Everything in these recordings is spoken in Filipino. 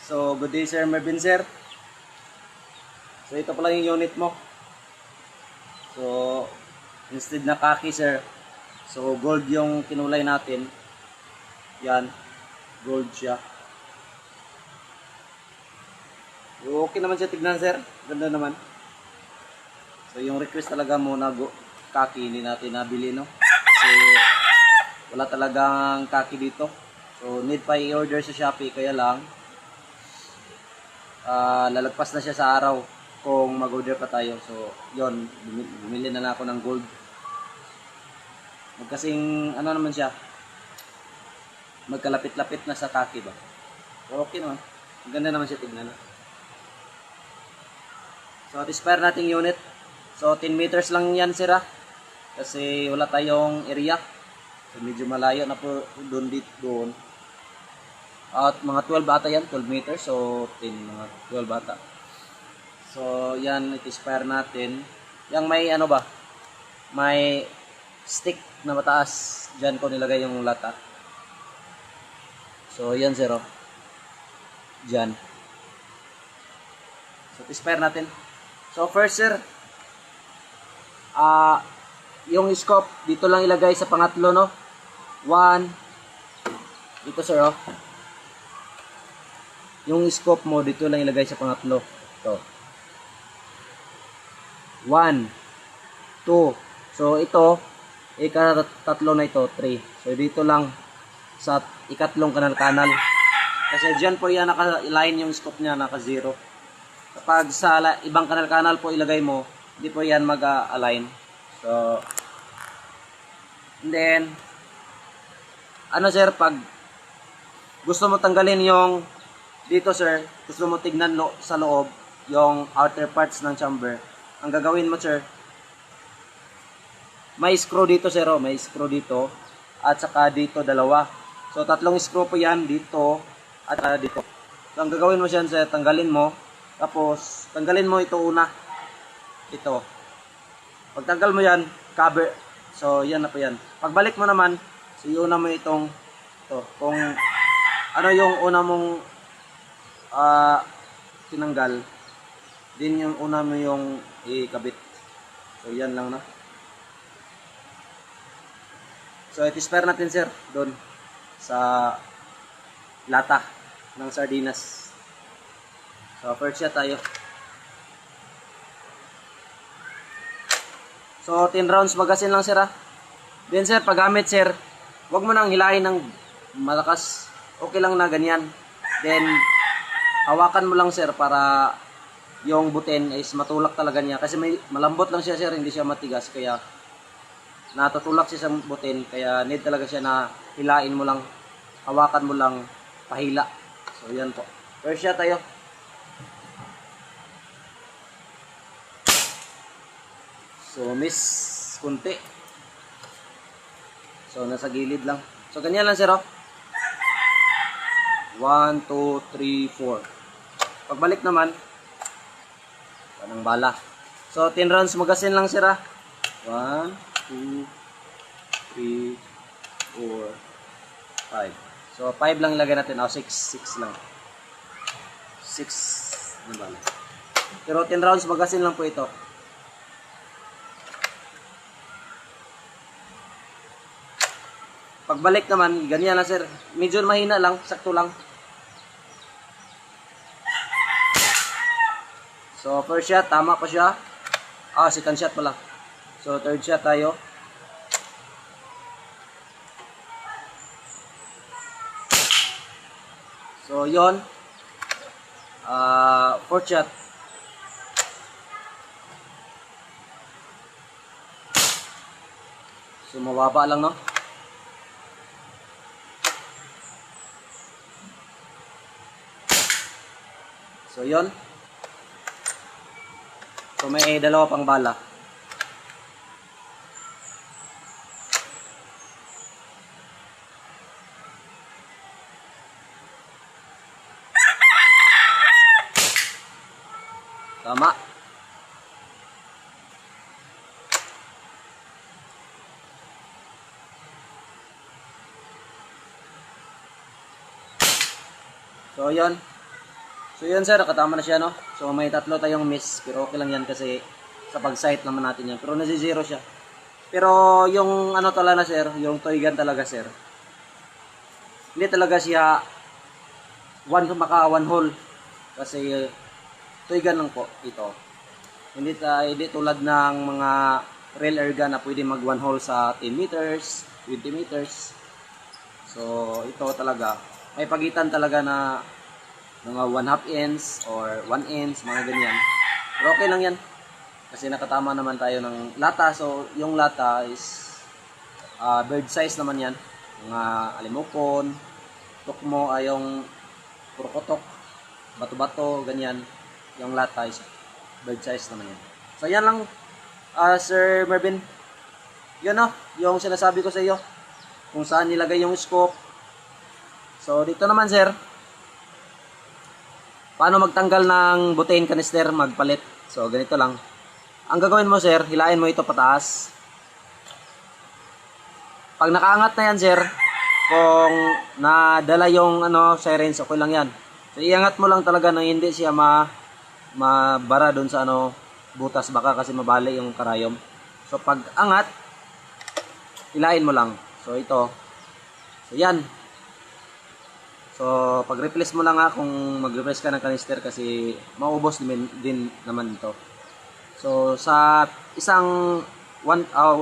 So, good day Sir Mervin sir. So, ito pala yung unit mo. So, instead na khaki sir. So, gold yung kinulay natin. Yan. Gold siya. So, okay naman siya tignan sir. Ganda naman. So, yung request talaga mo na khaki, hindi natin nabili no. Kasi wala talagang khaki dito. So, need pa i-order sa Shopee. Kaya lang, lalagpas na siya sa araw kung mag-order pa tayo. So, yon, bumili na ako ng gold. Magkasing, ano naman siya, magkalapit-lapit na sa khaki ba. So, okay naman. Ang ganda naman siya tignan. So, at-spare nating unit. So, 10 meters lang yan sir. Kasi wala tayong area. So, medyo malayo na po doon. At mga 12 ata yan, 12 meters. So, 10, mga 12 ata. So, yan, it-spare natin. Yang may ano ba? May stick na mataas. Diyan ko nilagay yung lata. So, yan zero. Diyan. So, it-spare natin. So, first sir, yung scope, dito lang ilagay sa pangatlo, no? 1. Dito sir, oh. Yung scope mo, dito lang ilagay sa pangatlo. Ito. 1, 2. So, ito, ikatatlo na ito, 3. So, dito lang sa ikatlong kanal-kanal. Kasi dyan po yan naka-line yung scope niya, naka-0. Kapag sa ibang kanal-kanal po ilagay mo, hindi po yan mag-align. So, and then, ano sir, pag gusto mo tanggalin yung dito sir, gusto mo tignan sa loob yung outer parts ng chamber, ang gagawin mo sir, may screw dito sir, may screw dito at saka dito dalawa. So tatlong screw po yan dito at dito. So ang gagawin mo siya sir, tanggalin mo, tapos tanggalin mo ito una, ito. Pag tanggal mo yan, cover. So yan na po yan. Pagbalik mo naman, so iuna mo itong ito. Kung ano yung una mong tinanggal, din yung una mo yung ikabit. So yan lang na. So i-spare natin sir doon sa lata ng sardinas. So first shot tayo. So 10 rounds magasin lang sir. Then sir, paggamit sir, wag mo nang hilahin ng malakas. Okay lang na ganyan. Then hawakan mo lang sir para yung butin is matulak talaga niya. Kasi malambot lang siya sir, hindi siya matigas. Kaya natutulak siya sa butin. Kaya need talaga siya na hilain mo lang. Hawakan mo lang, pahila. So yan po. First shot tayo. So miss kunti. So nasa gilid lang. So ganyan lang sir oh. 1, 2, 3, 4. Pagbalik naman, anong bala. So, 10 rounds magasin lang sir 1, 2, 3, 4, 5. So, 5 lang ilagay natin. 6 lang. 6 na bala. Pero 10 rounds magasin lang po ito. Pagbalik naman, ganyan lang sir. Medyo mahina lang, sakto lang. So, first shot, tama pa siya. Second shot pala. So, third shot tayo. So, yon. Fourth shot. So, mababa lang, no? So, yon. So may dalawa pang bala. Tama. So, yun. So yun sir, nakatama na siya no. So may tatlo tayong miss, pero okay lang yan kasi sa pag-sight naman natin yan. Pero nasi-zero siya. Pero yung ano talaga sir, yung toy gun talaga sir. Hindi talaga siya one hole. Kasi toy gun lang po ito. Hindi tulad ng mga real air gun na pwede mag one hole sa 10 meters, 20 meters. So ito talaga, may pagitan talaga na mga 1/2 inch or 1 inch, mga ganyan. Pero okay lang yan. Kasi nakatama naman tayo ng lata. So yung lata is bird size naman yan. Mga alimokon, tukmo, yung purukotok, bato-bato, ganyan. Yung lata is bird size naman yan. So yan lang, Sir Mervin. Yun no, yung sinasabi ko sa iyo. Kung saan nilagay yung scope. So dito naman sir, paano magtanggal ng butane canister, magpalit. So ganito lang. Ang gagawin mo sir, hilain mo ito pataas. Pag nakaangat na yan sir, kung nadala yung sirens, okay lang yan. So iangat mo lang talaga nang hindi siya mabara doon sa butas, baka kasi mabali yung karayom. So pag angat, hilain mo lang. So ito. So yan. So pag replace mo lang kung mag-replace ka ng canister kasi maubos din naman ito. So sa isang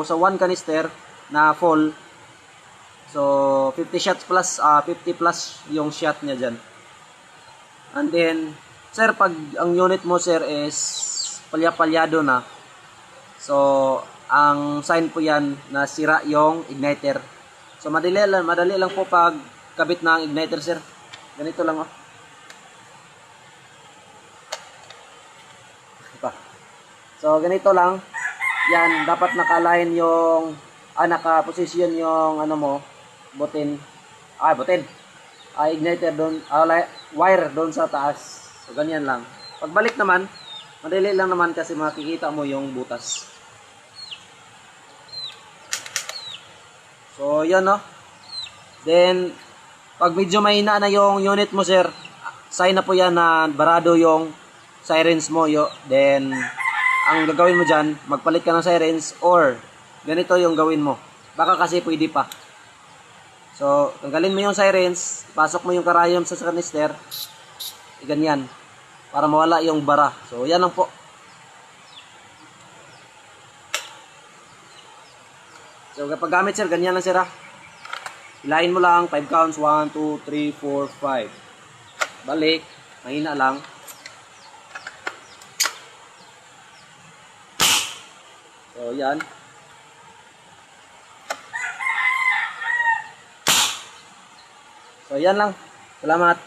sa one canister na full, so 50 shots plus 50 plus yung shot niya diyan. And then sir, pag ang unit mo sir is palya-palyado na, so ang sign po yan na sira yung igniter. So madali lang po pag kabit ng igniter sir. Ganito lang So ganito lang. Yan, dapat naka-align yung naka-position yung button. Igniter doon, wire doon sa taas. So ganyan lang. Pagbalik naman, madali lang naman kasi makikita mo yung butas. So yun no. Then pag medyo mahina na yung unit mo sir, sign na po yan na barado yung sirens mo. Then ang gagawin mo dyan, magpalit ka ng sirens or ganito yung gawin mo. Baka kasi pwede pa. So tanggalin mo yung sirens, pasok mo yung karayom sa canister, ganyan, para mawala yung bara. So yan lang po. So kapag gamit sir, ganyan lang sir Hilahin mo lang, 5 counts, 1, 2, 3, 4, 5. Balik, mahina lang. So yan. So yan lang. Salamat.